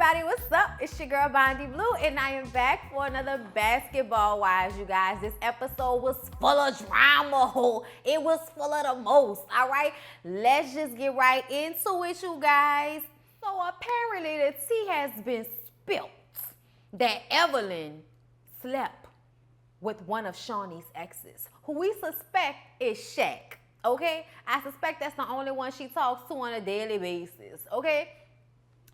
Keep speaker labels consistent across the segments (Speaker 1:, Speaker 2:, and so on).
Speaker 1: everybody, what's up? It's your girl BONDY.BRITTANY, and I am back for another Basketball Wives, you guys. This episode was full of drama. It was full of the most, all right? Let's just get right into it, you guys. So apparently the tea has been spilt that Evelyn slept with one of Shawnee's exes, who we suspect is Shaq, okay? I suspect that's the only one she talks to on a daily basis, okay?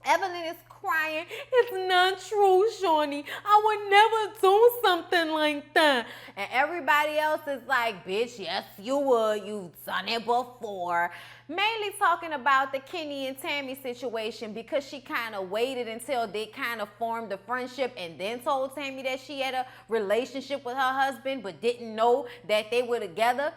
Speaker 1: Evelyn is crying. It's not true, Shawnee. I would never do something like that. And everybody else is like, bitch, yes, you would. You've done it before. Mainly talking about the Kenny and Tammy situation because she kind of waited until they kind of formed a friendship and then told Tammy that she had a relationship with her husband but didn't know that they were together.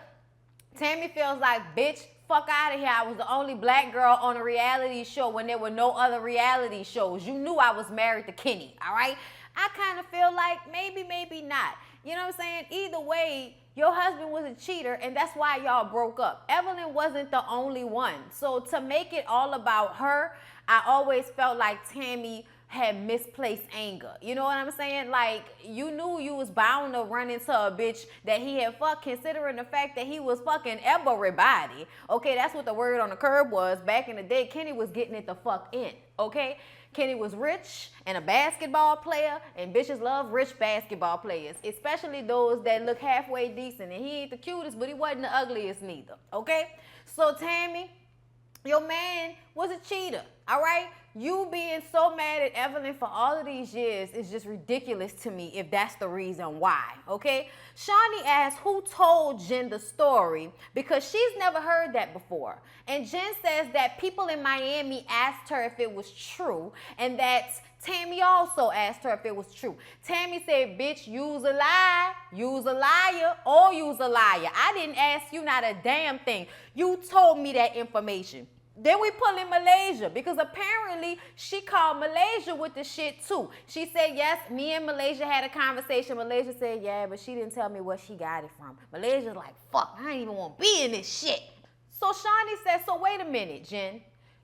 Speaker 1: Tammy feels like, bitch, fuck out of here. I was the only black girl on a reality show when there were no other reality shows. You knew I was married to Kenny, all right? I kind of feel like maybe not. You know what I'm saying? Either way, your husband was a cheater, and that's why y'all broke up. Evelyn wasn't the only one. So to make it all about her, I always felt like Tammy had misplaced anger. You know what I'm saying? Like, you knew you was bound to run into a bitch that he had fucked, considering the fact that he was fucking everybody. Okay, that's what the word on the curb was. Back in the day, Kenny was getting it the fuck in, okay? Kenny was rich and a basketball player, and bitches love rich basketball players, especially those that look halfway decent. And he ain't the cutest, but he wasn't the ugliest neither, okay? So, Tammy, your man was a cheater, all right? You being so mad at Evelyn for all of these years is just ridiculous to me if that's the reason why, okay? Shawnee asked who told Jen the story because she's never heard that before. And Jen says that people in Miami asked her if it was true and that Tammy also asked her if it was true. Tammy said, bitch, you's a lie, you's a liar, or you's a liar. I didn't ask you not a damn thing. You told me that information. Then we pull in Malaysia because apparently she called Malaysia with the shit too. She said, yes, me and Malaysia had a conversation. Malaysia said, yeah, but she didn't tell me where she got it from. Malaysia's like, fuck, I ain't even want to be in this shit. So Shawnee said, so wait a minute, Jen.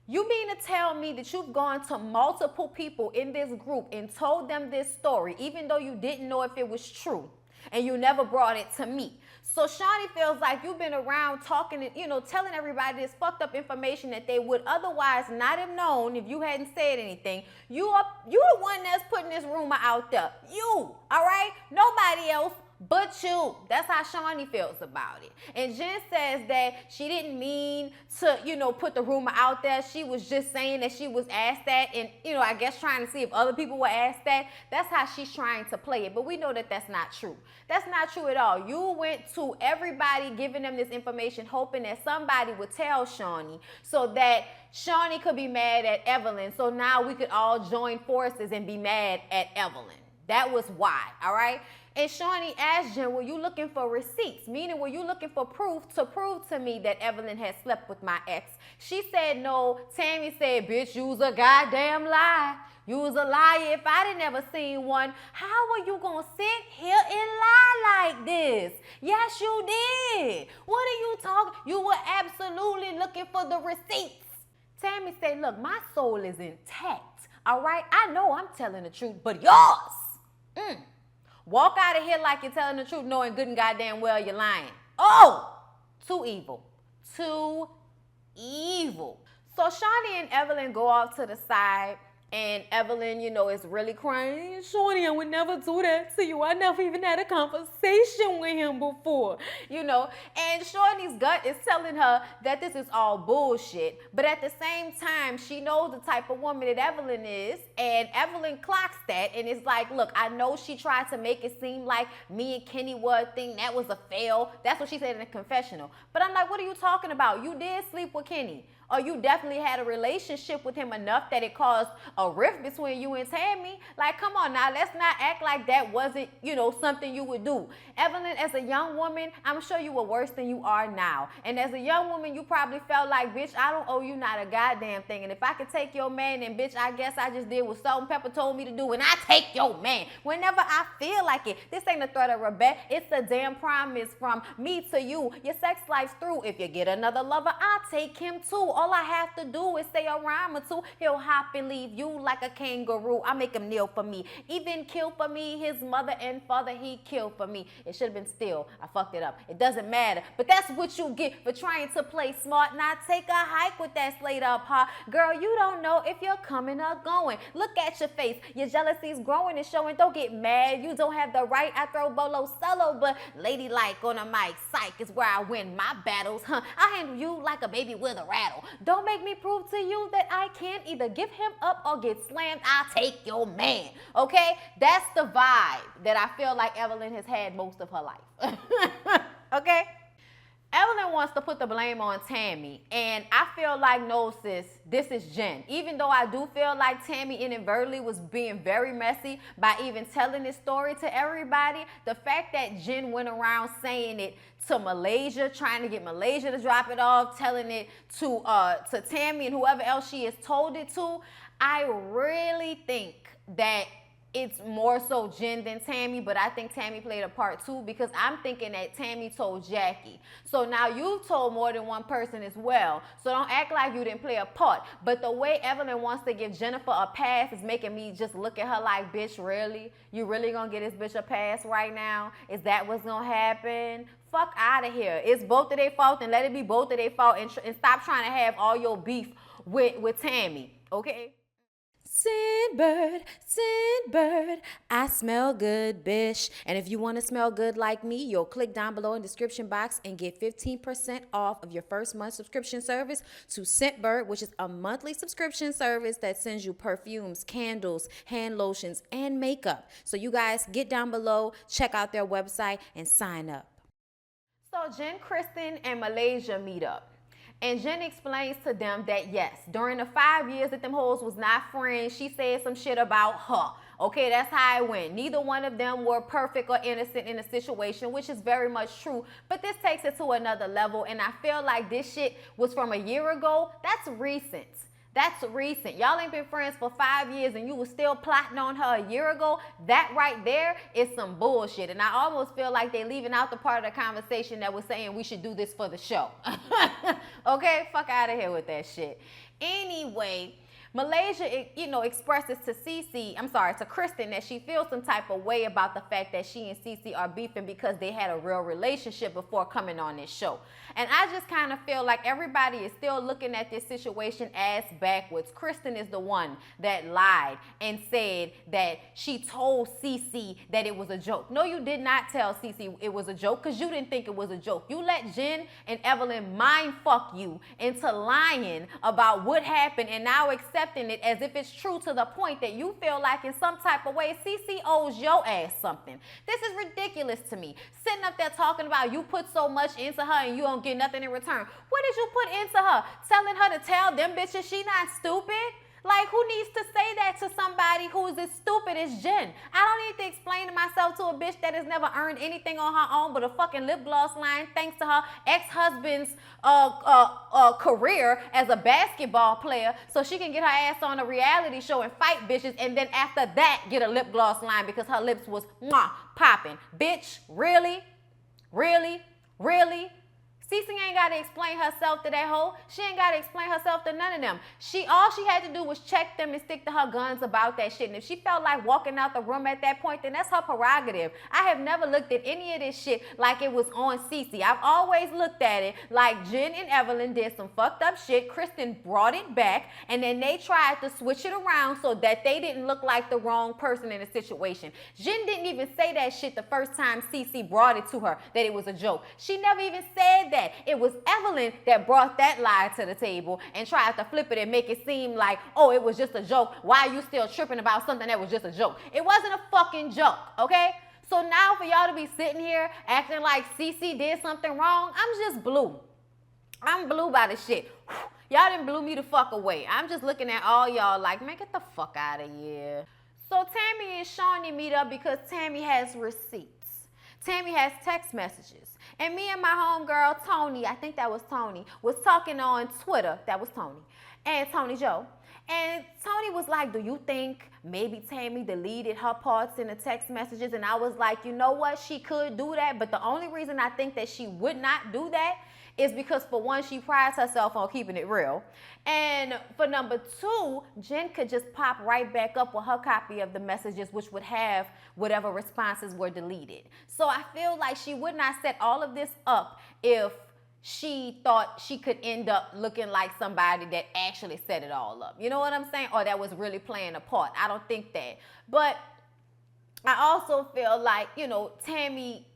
Speaker 1: You mean to tell me that you've gone to multiple people in this group and told them this story, even though you didn't know if it was true, and you never brought it to me? So Shawnee feels like you've been around talking, telling everybody this fucked up information that they would otherwise not have known if you hadn't said anything. You the one that's putting this rumor out there. You, all right? Nobody else but you. That's how Shawnee feels about it. And Jen says that she didn't mean to, put the rumor out there. She was just saying that she was asked that and, I guess trying to see if other people were asked that. That's how she's trying to play it. But we know that that's not true. That's not true at all. You went to everybody giving them this information hoping that somebody would tell Shawnee so that Shawnee could be mad at Evelyn. So now we could all join forces and be mad at Evelyn. That was why, all right? And Shawnee asked Jen, were you looking for receipts? Meaning, were you looking for proof to prove to me that Evelyn had slept with my ex? She said no. Tammy said, bitch, you was a goddamn lie. You was a liar. If I didn't ever seen one, how are you going to sit here and lie like this? Yes, you did. What are you talking? You were absolutely looking for the receipts. Tammy said, look, my soul is intact, all right? I know I'm telling the truth, but yours, walk out of here like you're telling the truth, knowing good and goddamn well you're lying. Oh, too evil. Too evil. So Shawnee and Evelyn go off to the side, and Evelyn, is really crying. Shawnee, I would never do that to you. I never even had a conversation with him before, And Shawnee's gut is telling her that this is all bullshit. But at the same time, she knows the type of woman that Evelyn is. And Evelyn clocks that and is like, look, I know she tried to make it seem like me and Kenny were a thing. That was a fail. That's what she said in the confessional. But I'm like, what are you talking about? You did sleep with Kenny. Or you definitely had a relationship with him enough that it caused a rift between you and Tammy. Like, come on now, let's not act like that wasn't, something you would do. Evelyn, as a young woman, I'm sure you were worse than you are now. And as a young woman, you probably felt like, bitch, I don't owe you not a goddamn thing. And if I could take your man, then bitch, I guess I just did what Salt and Pepper told me to do. And I take your man whenever I feel like it. This ain't a threat of rebel. It's a damn promise from me to you. Your sex life's through. If you get another lover, I'll take him too. All I have to do is say a rhyme or two. He'll hop and leave you like a kangaroo. I make him kneel for me. Even kill for me. His mother and father, he killed for me. It should have been still. I fucked it up. It doesn't matter. But that's what you get for trying to play smart. Now take a hike with that slate up, huh? Girl, you don't know if you're coming or going. Look at your face. Your jealousy's growing and showing. Don't get mad. You don't have the right. I throw bolo solo, but ladylike on a mic. Psych is where I win my battles, huh? I handle you like a baby with a rattle. Don't make me prove to you that I can't either give him up or get slammed. I'll take your man, okay? That's the vibe that I feel like Evelyn has had most of her life, okay? Evelyn wants to put the blame on Tammy, and I feel like, no, sis, this is Jen. Even though I do feel like Tammy inadvertently was being very messy by even telling this story to everybody, the fact that Jen went around saying it to Malaysia, trying to get Malaysia to drop it off, telling it to Tammy and whoever else she has told it to, I really think that it's more so Jen than Tammy, but I think Tammy played a part too, because I'm thinking that Tammy told Jackie. So now you've told more than one person as well. So don't act like you didn't play a part. But the way Evelyn wants to give Jennifer a pass is making me just look at her like, bitch, really? You really gonna get this bitch a pass right now? Is that what's gonna happen? Fuck out of here. It's both of their fault, and let it be both of their fault, and stop trying to have all your beef with Tammy, okay? Scentbird, Scentbird, I smell good, bitch. And if you want to smell good like me, you'll click down below in the description box and get 15% off of your first month subscription service to Scentbird, which is a monthly subscription service that sends you perfumes, candles, hand lotions, and makeup. So you guys get down below, check out their website, and sign up. So Jen, Kristen, and Malaysia meet up. And Jen explains to them that, yes, during the 5 years that them hoes was not friends, she said some shit about her. Okay, that's how it went. Neither one of them were perfect or innocent in the situation, which is very much true. But this takes it to another level, and I feel like this shit was from a year ago. That's recent. That's recent. Y'all ain't been friends for 5 years and you was still plotting on her a year ago. That right there is some bullshit. And I almost feel like they leaving out the part of the conversation that was saying we should do this for the show. Okay? Fuck out of here with that shit. Anyway, Malaysia, expresses to Kristen that she feels some type of way about the fact that she and Cece are beefing because they had a real relationship before coming on this show. And I just kind of feel like everybody is still looking at this situation as backwards. Kristen is the one that lied and said that she told Cece that it was a joke. No, you did not tell Cece it was a joke because you didn't think it was a joke. You let Jen and Evelyn mind fuck you into lying about what happened and now accepting it as if it's true, to the point that you feel like in some type of way Cece owes your ass something. This is ridiculous to me. Sitting up there talking about you put so much into her and you don't get nothing in return. What did you put into her? Telling her to tell them bitches she not stupid? Like, who needs to say that to somebody who is as stupid as Jen? I don't need to explain to myself to a bitch that has never earned anything on her own but a fucking lip gloss line thanks to her ex-husband's career as a basketball player, so she can get her ass on a reality show and fight bitches, and then after that get a lip gloss line because her lips was popping. Bitch, really? Really? Really? Cece ain't got to explain herself to that hoe. She ain't got to explain herself to none of them. All she had to do was check them and stick to her guns about that shit. And if she felt like walking out the room at that point, then that's her prerogative. I have never looked at any of this shit like it was on Cece. I've always looked at it like Jen and Evelyn did some fucked up shit. Kristen brought it back, and then they tried to switch it around so that they didn't look like the wrong person in the situation. Jen didn't even say that shit the first time Cece brought it to her, that it was a joke. She never even said that. It was Evelyn that brought that lie to the table and tried to flip it and make it seem like, oh, it was just a joke. Why are you still tripping about something that was just a joke? It wasn't a fucking joke, okay? So now for y'all to be sitting here acting like Cece did something wrong, I'm just blue. I'm blue by the shit. Y'all done blew me the fuck away. I'm just looking at all y'all like, man, get the fuck out of here. So Tammy and Shawnee meet up because Tammy has receipts. Tammy has text messages. And me and my homegirl, Tony, I think that was Tony, was talking on Twitter. That was Tony. And Tony Joe. And Tony was like, do you think maybe Tammy deleted her parts in the text messages? And I was like, you know what? She could do that. But the only reason I think that she would not do that is because, for one, she prides herself on keeping it real. And for number two, Jen could just pop right back up with her copy of the messages, which would have whatever responses were deleted. So I feel like she would not set all of this up if she thought she could end up looking like somebody that actually set it all up. You know what I'm saying? Or that was really playing a part. I don't think that. But I also feel like, you know, Tammy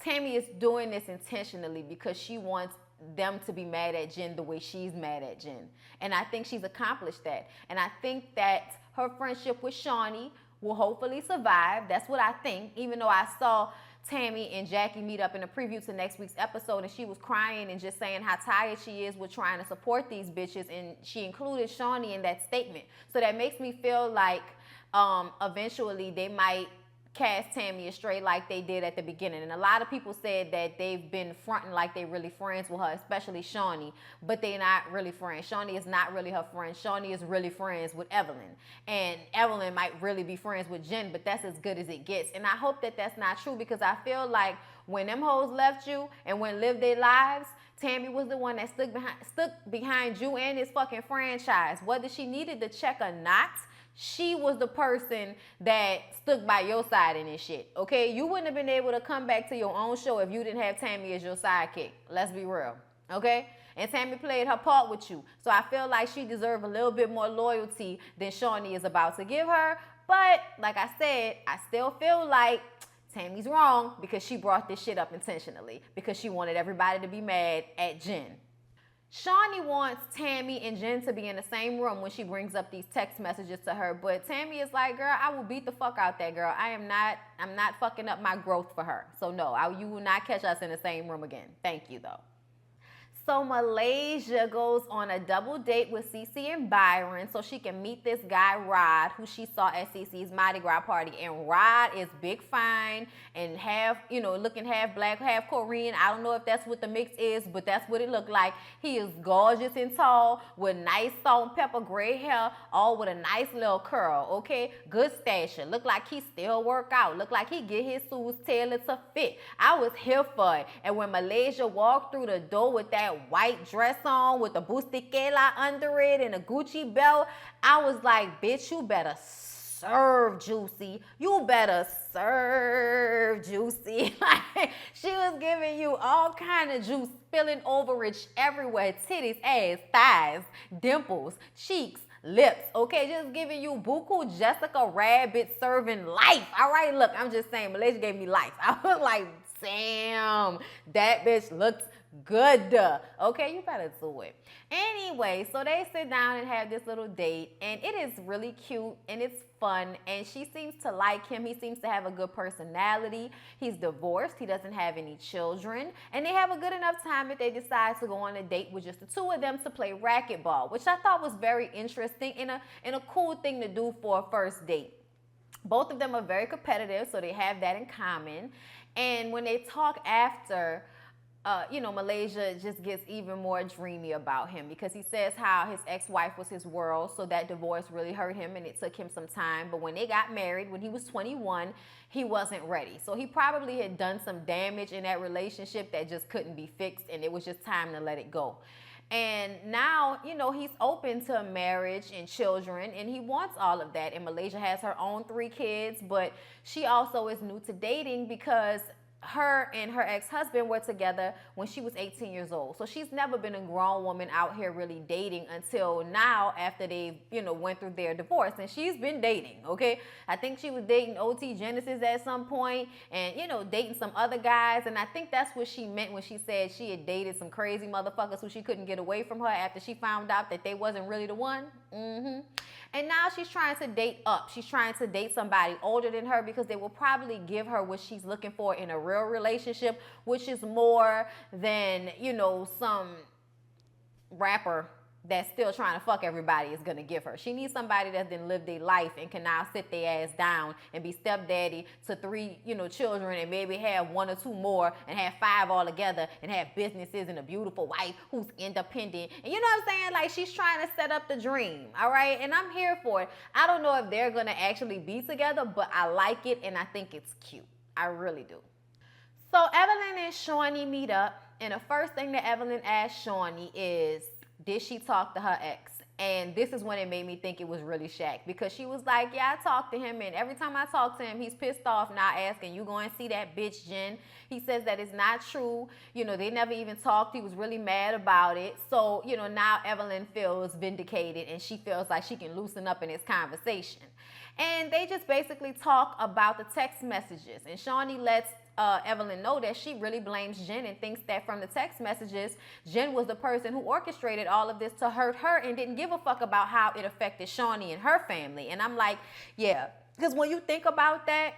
Speaker 1: is doing this intentionally because she wants them to be mad at Jen the way she's mad at Jen. And I think she's accomplished that. And I think that her friendship with Shawnee will hopefully survive. That's what I think. Even though I saw Tammy and Jackie meet up in a preview to next week's episode, and she was crying and just saying how tired she is with trying to support these bitches, and she included Shawnee in that statement. So that makes me feel like eventually they might cast Tammy astray like they did at the beginning. And a lot of people said that they've been fronting like they really friends with her, especially Shawnee, but they're not really friends. Shawnee is not really her friend. Shawnee is really friends with Evelyn. And Evelyn might really be friends with Jen, but that's as good as it gets. And I hope that that's not true, because I feel like when them hoes left you and went live their lives, Tammy was the one that stuck behind you and his fucking franchise. Whether she needed the check or not, she was the person that stuck by your side in this shit, okay? You wouldn't have been able to come back to your own show if you didn't have Tammy as your sidekick. Let's be real, okay? And Tammy played her part with you. So I feel like she deserves a little bit more loyalty than Shawnee is about to give her. But like I said, I still feel like Tammy's wrong because she brought this shit up intentionally because she wanted everybody to be mad at Jen. Shawnee wants Tammy and Jen to be in the same room when she brings up these text messages to her, but Tammy is like, girl, I will beat the fuck out that girl. I'm not fucking up my growth for her. So no, you will not catch us in the same room again. Thank you though. So Malaysia goes on a double date with Cece and Byron so she can meet this guy, Rod, who she saw at Cece's Mardi Gras party. And Rod is big, fine, and looking half black, half Korean. I don't know if that's what the mix is, but that's what it looked like. He is gorgeous and tall with nice salt and pepper gray hair, all with a nice little curl, okay? Good stature. Look like he still work out. Look like he get his suits tailored to fit. I was here for it. And when Malaysia walked through the door with that white dress on with a bustiquela under it and a Gucci belt, I was like, bitch, you better serve Juicy. You better serve Juicy. Like, she was giving you all kind of juice, spilling overage everywhere. Titties, ass, thighs, dimples, cheeks, lips, okay? Just giving you buku Jessica Rabbit serving life. All right, look, I'm just saying, Malaysia gave me life. I was like, damn, that bitch looked good. Okay, you better do it. Anyway, so they sit down and have this little date, and it is really cute and it's fun, and she seems to like him. He seems to have a good personality. He's divorced. He doesn't have any children, and they have a good enough time that they decide to go on a date with just the two of them to play racquetball, which I thought was very interesting and a cool thing to do for a first date. Both of them are very competitive, so they have that in common. And when they talk after, Malaysia just gets even more dreamy about him because he says how his ex-wife was his world, so that divorce really hurt him and it took him some time. But when they got married, when he was 21, he wasn't ready. So he probably had done some damage in that relationship that just couldn't be fixed, and it was just time to let it go. And now, he's open to marriage and children, and he wants all of that. And Malaysia has her own 3 kids, but she also is new to dating because her and her ex-husband were together when she was 18 years old. So she's never been a grown woman out here really dating until now after they, went through their divorce. And she's been dating, okay? I think she was dating OT Genesis at some point and, dating some other guys. And I think that's what she meant when she said she had dated some crazy motherfuckers who she couldn't get away from her after she found out that they wasn't really the one. And now she's trying to date up. She's trying to date somebody older than her because they will probably give her what she's looking for in a real relationship, which is more than, some rapper that's still trying to fuck everybody is gonna give her. She needs somebody that's been lived their life and can now sit their ass down and be stepdaddy to 3, children, and maybe have 1 or 2 more and have 5 all together and have businesses and a beautiful wife who's independent. And you know what I'm saying? Like, she's trying to set up the dream, all right? And I'm here for it. I don't know if they're gonna actually be together, but I like it and I think it's cute. I really do. So Evelyn and Shawnee meet up, And the first thing that Evelyn asked Shawnee is, did she talk to her ex? And this is when it made me think it was really Shaq, because she was like, yeah, I talked to him, and every time I talk to him, he's pissed off, not asking, you going to see that bitch, Jen? He says that it's not true. You know, they never even talked. He was really mad about it. So, you know, now Evelyn feels vindicated, and she feels like she can loosen up in this conversation. And they just basically talk about the text messages. And Shawnee lets Evelyn know that she really blames Jen and thinks that from the text messages, Jen was the person who orchestrated all of this to hurt her and didn't give a fuck about how it affected Shawnee and her family. And I'm like, yeah, because when you think about that,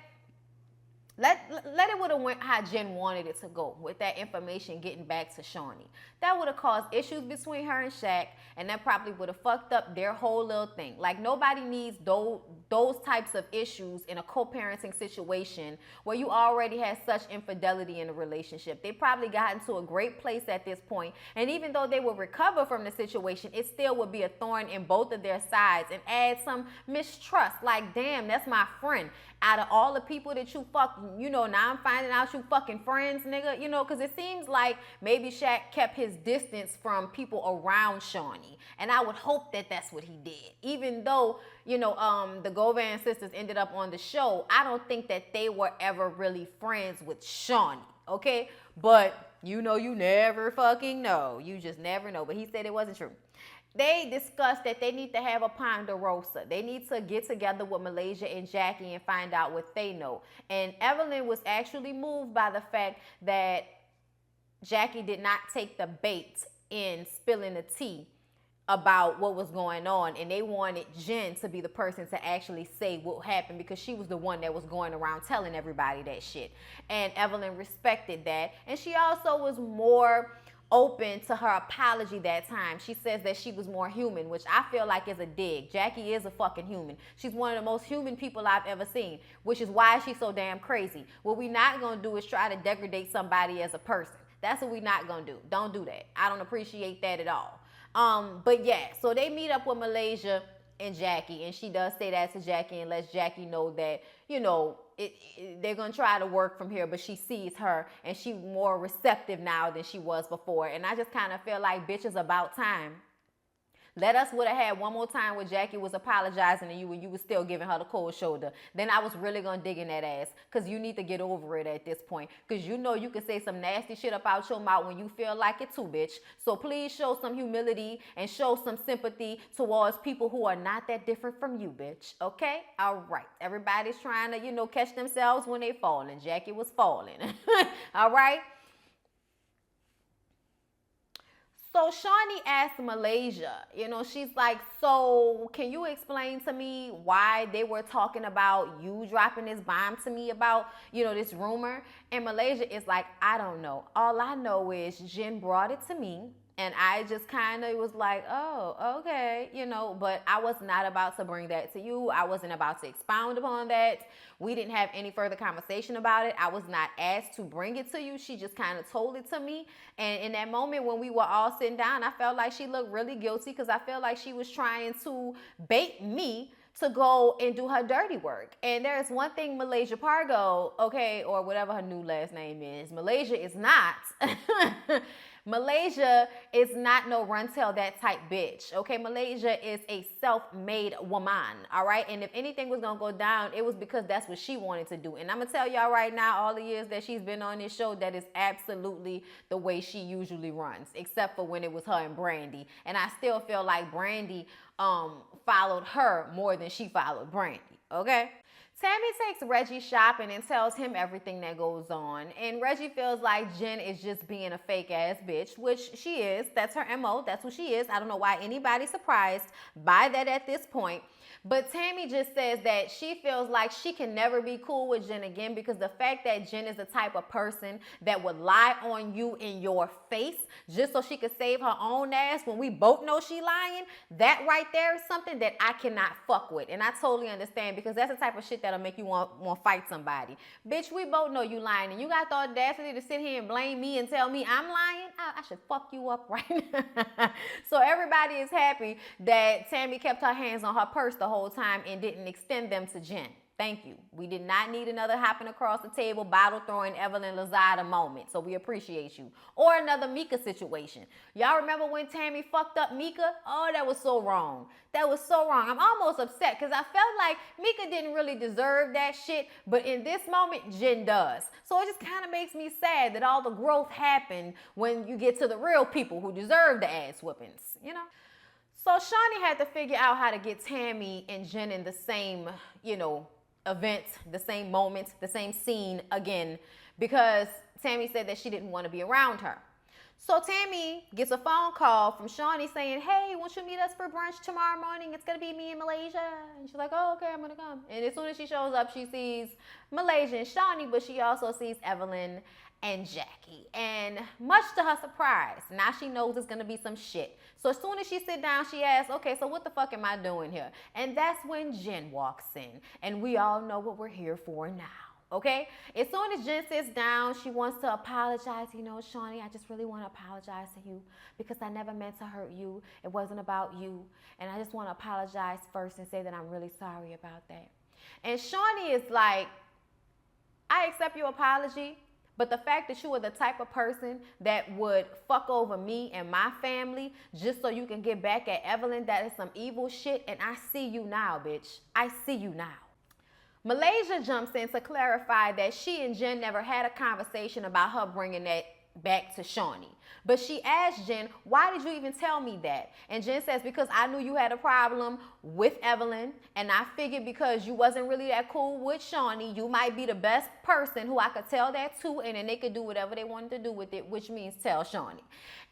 Speaker 1: let it would have went how Jen wanted it to go, with that information getting back to Shawnee. That would have caused issues between her and Shaq, and that probably would have fucked up their whole little thing. Like, nobody needs those types of issues in a co-parenting situation where you already had such infidelity in a relationship. They probably gotten to a great place at this point, and even though they will recover from the situation, it still would be a thorn in both of their sides and add some mistrust. Like, damn, that's my friend. Out of all the people that you fuck, you know, now I'm finding out you fucking friends, nigga, you know, because it seems like maybe Shaq kept his distance from people around Shawnee. And I would hope that that's what he did. Even though, you know, the Govan sisters ended up on the show, I don't think that they were ever really friends with Shawnee, okay? But, you know, you never fucking know. You just never know. But he said it wasn't true. They discussed that they need to have a ponderosa. They need to get together with Malaysia and Jackie and find out what they know. And Evelyn was actually moved by the fact that Jackie did not take the bait in spilling the tea about what was going on, and they wanted Jen to be the person to actually say what happened, because she was the one that was going around telling everybody that shit. And Evelyn respected that, and she also was more open to her apology that time. She says that she was more human, which I feel like is a dig. Jackie is a fucking human. She's one of the most human people I've ever seen, which is why she's so damn crazy. What we not gonna do is try to degrade somebody as a person. That's what we not gonna do. Don't do that. I don't appreciate that at all. But yeah, so they meet up with Malaysia and Jackie, and she does say that to Jackie and lets Jackie know that, you know, they're going to try to work from here, but she sees her and she's more receptive now than she was before. And I just kind of feel like, bitch, it's about time. Let us would have had one more time where Jackie was apologizing to you and you was still giving her the cold shoulder. Then I was really going to dig in that ass, because you need to get over it at this point. Because you know you can say some nasty shit up out your mouth when you feel like it too, bitch. So please show some humility and show some sympathy towards people who are not that different from you, bitch. Okay? All right. Everybody's trying to, you know, catch themselves when they falling. Jackie was falling. All right? So Shawnee asked Malaysia, you know, she's like, so can you explain to me why they were talking about you dropping this bomb to me about, you know, this rumor? And Malaysia is like, I don't know. All I know is Jen brought it to me. And I just kind of was like, oh, okay, you know, but I was not about to bring that to you. I wasn't about to expound upon that. We didn't have any further conversation about it. I was not asked to bring it to you. She just kind of told it to me. And in that moment when we were all sitting down, I felt like she looked really guilty, because I felt like she was trying to bait me to go and do her dirty work. And there's one thing Malaysia Pargo, okay, or whatever her new last name is, Malaysia is not. Malaysia is not no run-tell that type bitch, okay? Malaysia is a self-made woman, all right? And if anything was going to go down, it was because that's what she wanted to do. And I'm going to tell y'all right now, all the years that she's been on this show, that is absolutely the way she usually runs, except for when it was her and Brandy. And I still feel like Brandy followed her more than she followed Brandy, okay? Tammy takes Reggie shopping and tells him everything that goes on. And Reggie feels like Jen is just being a fake ass bitch, which she is. That's her MO. That's who she is. I don't know why anybody's surprised by that at this point. But Tammy just says that she feels like she can never be cool with Jen again, because the fact that Jen is the type of person that would lie on you in your face just so she could save her own ass when we both know she lying, that right there is something that I cannot fuck with. And I totally understand, because that's the type of shit that'll make you want to fight somebody. Bitch, we both know you lying, and you got the audacity to sit here and blame me and tell me I'm lying? I should fuck you up right now. So everybody is happy that Tammy kept her hands on her purse the whole time and didn't extend them to Jen. Thank you. We did not need another hopping across the table, bottle throwing Evelyn Lozada moment. So we appreciate you. Or another Mika situation. Y'all remember when Tammy fucked up Mika? Oh, that was so wrong. That was so wrong. I'm almost upset because I felt like Mika didn't really deserve that shit. But in this moment, Jen does. So it just kind of makes me sad that all the growth happened when you get to the real people who deserve the ass whippings, you know? So Shawnee had to figure out how to get Tammy and Jen in the same, event, the same moment, the same scene again, because Tammy said that she didn't want to be around her. So Tammy gets a phone call from Shawnee saying, hey, won't you meet us for brunch tomorrow morning? It's going to be me in Malaysia. And she's like, oh, okay, I'm going to come. And as soon as she shows up, she sees Malaysia and Shawnee, but she also sees Evelyn and Jackie. And much to her surprise, now she knows it's going to be some shit. So as soon as she sit down, she asks, okay, so what the fuck am I doing here? And that's when Jen walks in. And we all know what we're here for now. Okay? As soon as Jen sits down, she wants to apologize. Shawnee, I just really want to apologize to you because I never meant to hurt you. It wasn't about you. And I just want to apologize first and say that I'm really sorry about that. And Shawnee is like, I accept your apology, but the fact that you are the type of person that would fuck over me and my family just so you can get back at Evelyn, that is some evil shit. And I see you now, bitch. I see you now. Malaysia jumps in to clarify that she and Jen never had a conversation about her bringing that back to Shawnee. But she asked Jen, why did you even tell me that? And Jen says, because I knew you had a problem with Evelyn, and I figured because you wasn't really that cool with Shawnee, you might be the best person who I could tell that to, and then they could do whatever they wanted to do with it, which means tell Shawnee.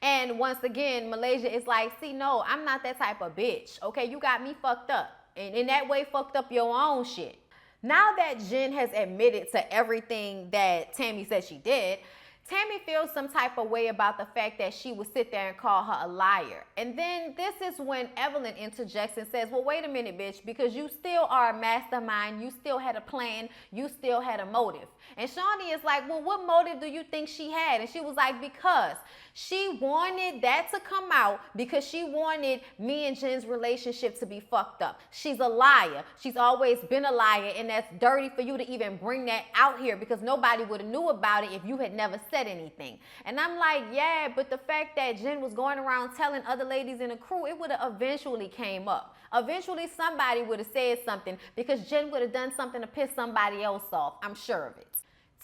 Speaker 1: And once again, Malaysia is like, see, no, I'm not that type of bitch. Okay, you got me fucked up. And in that way, fucked up your own shit. Now that Jen has admitted to everything that Tammy said she did, Tammy feels some type of way about the fact that she would sit there and call her a liar. And then this is when Evelyn interjects and says, well, wait a minute, bitch, because you still are a mastermind. You still had a plan. You still had a motive. And Shawnee is like, well, what motive do you think she had? And she was like, because she wanted that to come out because she wanted me and Jen's relationship to be fucked up. She's a liar. She's always been a liar, and that's dirty for you to even bring that out here because nobody would have knew about it if you had never said anything. And I'm like, yeah, but the fact that Jen was going around telling other ladies in the crew, it would have eventually came up. Eventually somebody would have said something because Jen would have done something to piss somebody else off. I'm sure of it.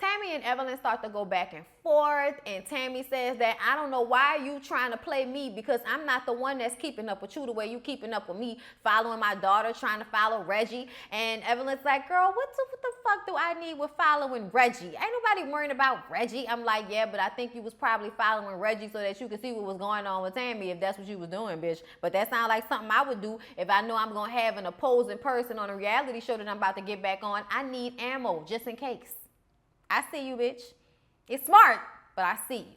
Speaker 1: Tammy and Evelyn start to go back and forth, and Tammy says that I don't know why you trying to play me because I'm not the one that's keeping up with you the way you keeping up with me, following my daughter, trying to follow Reggie. And Evelyn's like, girl, what the fuck do I need with following Reggie? Ain't nobody worrying about Reggie. I'm like, yeah, but I think you was probably following Reggie so that you could see what was going on with Tammy if that's what you was doing, bitch. But that sounds like something I would do if I know I'm going to have an opposing person on a reality show that I'm about to get back on. I need ammo just in case. I see you, bitch. It's smart, but I see you.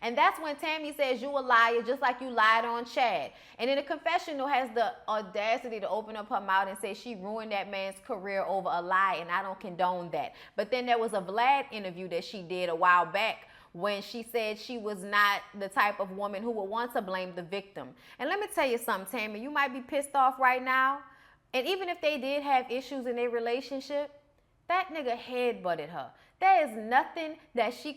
Speaker 1: And that's when Tammy says you a liar just like you lied on Chad. And in the confessional has the audacity to open up her mouth and say she ruined that man's career over a lie, and I don't condone that. But then there was a Vlad interview that she did a while back when she said she was not the type of woman who would want to blame the victim. And let me tell you something, Tammy, you might be pissed off right now. And even if they did have issues in their relationship, that nigga headbutted her. There is nothing that she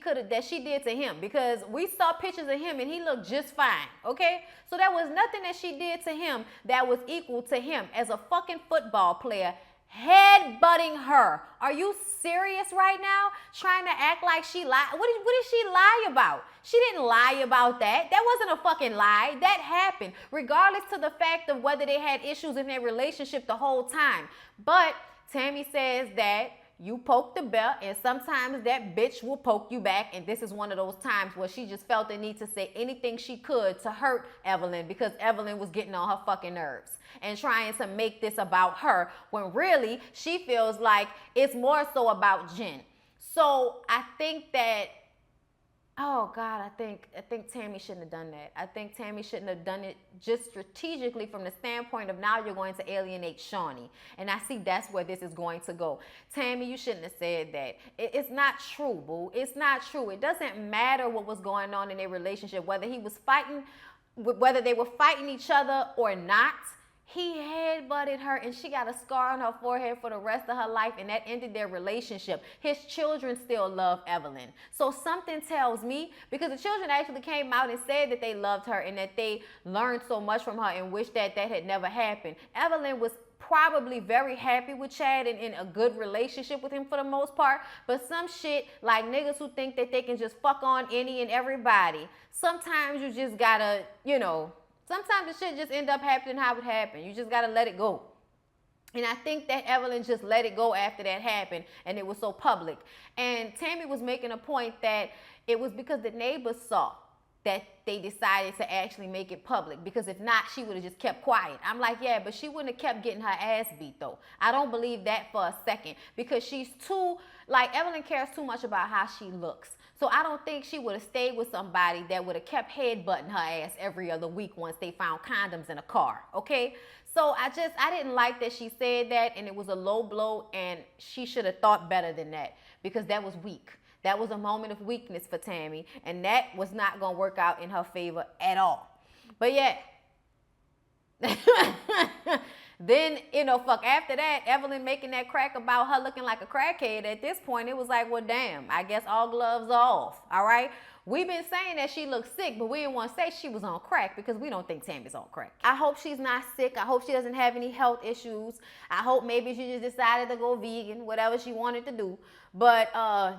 Speaker 1: did to him because we saw pictures of him and he looked just fine, okay? So there was nothing that she did to him that was equal to him as a fucking football player headbutting her. Are you serious right now? Trying to act like she lied. What did she lie about? She didn't lie about that. That wasn't a fucking lie. That happened regardless to the fact of whether they had issues in their relationship the whole time. But Tammy says that you poke the bear, and sometimes that bitch will poke you back, and this is one of those times where she just felt the need to say anything she could to hurt Evelyn because Evelyn was getting on her fucking nerves and trying to make this about her when really she feels like it's more so about Jen. So I think that, oh God, I think Tammy shouldn't have done that. I think Tammy shouldn't have done it just strategically from the standpoint of now you're going to alienate Shawnee. And I see that's where this is going to go. Tammy, you shouldn't have said that. It's not true, boo. It's not true. It doesn't matter what was going on in their relationship, whether they were fighting each other or not. He headbutted her and she got a scar on her forehead for the rest of her life, and that ended their relationship. His children still love Evelyn. So something tells me, because the children actually came out and said that they loved her and that they learned so much from her and wish that that had never happened. Evelyn was probably very happy with Chad and in a good relationship with him for the most part, but some shit, like niggas who think that they can just fuck on any and everybody, sometimes you just gotta, you know, sometimes the shit just end up happening how it happened. You just gotta let it go. And I think that Evelyn just let it go after that happened, and it was so public. And Tammy was making a point that it was because the neighbors saw that they decided to actually make it public, because if not, she would have just kept quiet. I'm like, yeah, but she wouldn't have kept getting her ass beat though. I don't believe that for a second, because she's too, like, Evelyn cares too much about how she looks. So I don't think she would have stayed with somebody that would have kept headbutting her ass every other week once they found condoms in a car, okay? So I didn't like that she said that, and it was a low blow, and she should have thought better than that, because that was weak. That was a moment of weakness for Tammy, and that was not going to work out in her favor at all. But yeah. Then, you know, fuck, after that, Evelyn making that crack about her looking like a crackhead, at this point, it was like, well, damn, I guess all gloves are off, all right? We've been saying that she looks sick, but we didn't want to say she was on crack because we don't think Tammy's on crack. I hope she's not sick. I hope she doesn't have any health issues. I hope maybe she just decided to go vegan, whatever she wanted to do. But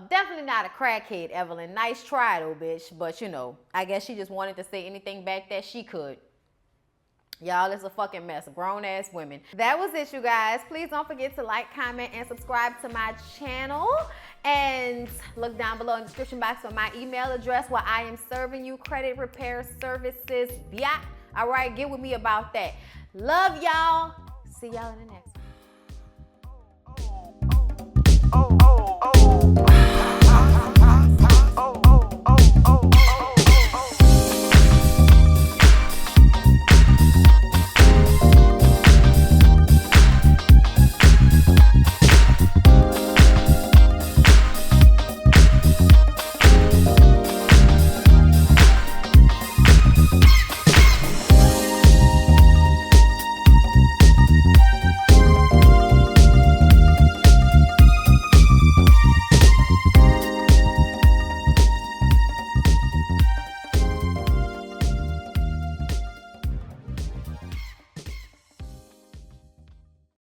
Speaker 1: definitely not a crackhead, Evelyn. Nice try, though, bitch. But, you know, I guess she just wanted to say anything back that she could. Y'all, it's a fucking mess. Grown-ass women. That was it, you guys. Please don't forget to like, comment, and subscribe to my channel. And look down below in the description box for my email address where I am serving you credit repair services. Yeah. All right, get with me about that. Love y'all. See y'all in the next one.